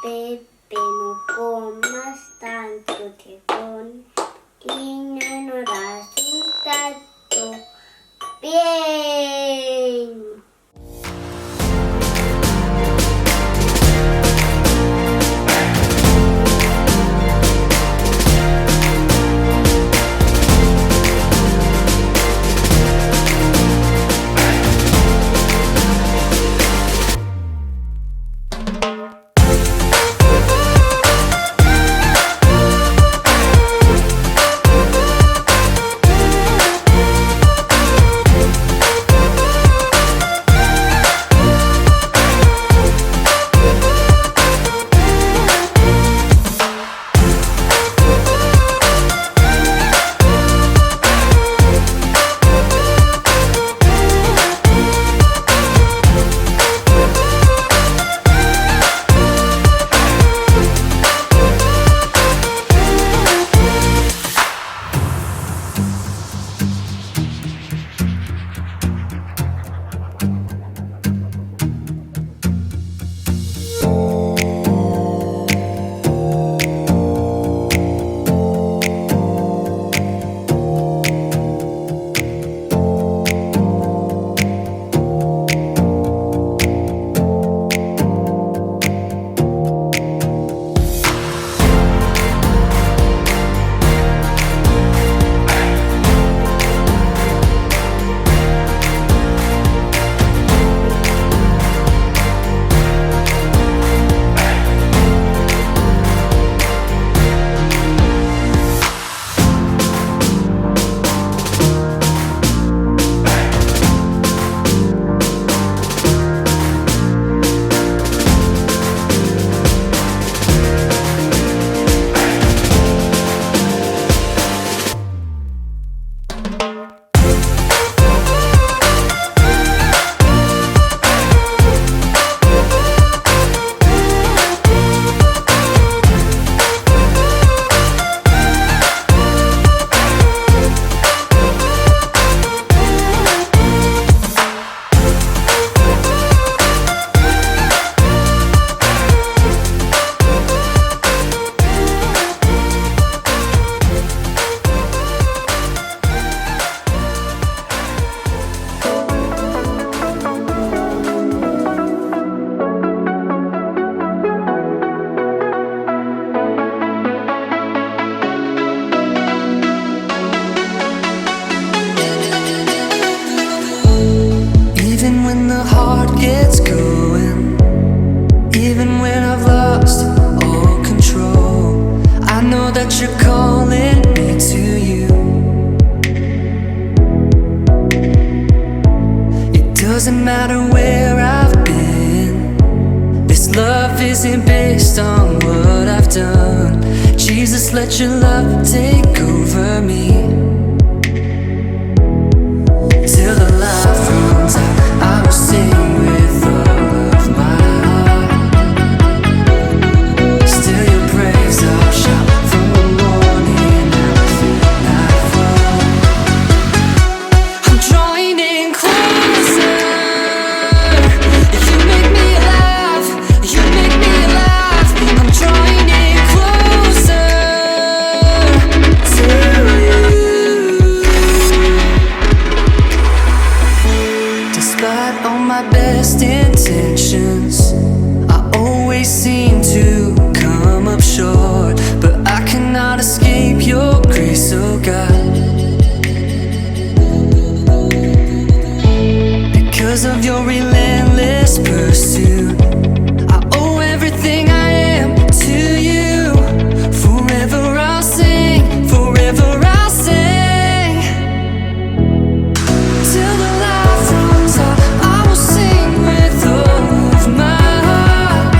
Pepe, no comas tanto, te no resultado bien. Gets going, even when I've lost all control. I know that you're calling me to you. It doesn't matter where I've been. This love isn't based on what I've done. Jesus, let your love take over me. Till the life runs out, I will sing with all of my heart. Still your praise I'll shout from the morning until nightfall. I'm drawing in closer. You make me alive, you make me alive. I'm drawing in closer to you. Despite all my best intentions, I always seem to come up short. But I cannot escape your grace, oh God. Because of your relentless pursuit, I owe everything I am to you. Forever I'll sing, forever I'll sing. Till the life runs out, I will sing with all of my heart.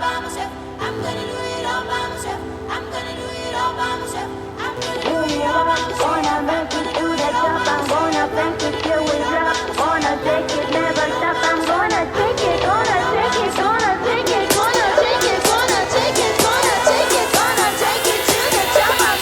by myself. I'm gonna do it all by myself. I'm gonna do it all by myself. I'm gonna do it all by myself. Gonna make it through the top. I'm gonna make it till we drop. Gonna take it, never stop. I'm gonna take it, gonna take it, gonna take it, gonna take it, gonna take it, gonna take it, gonna take it to the top. I'm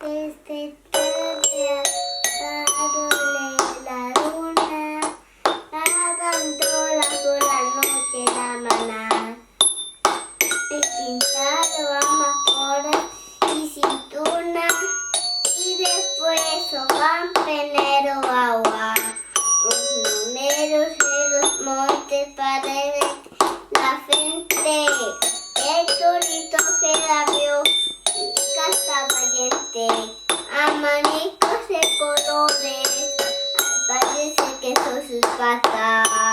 Desde tarde la luna, lavándola por la noche la maná. Me pintaron amapolas y cintura, y después van penero agua. Los números de los montes paredes la frente, el torito que la vio. Casa valiente, abanicos de colores, parece que son sus patas.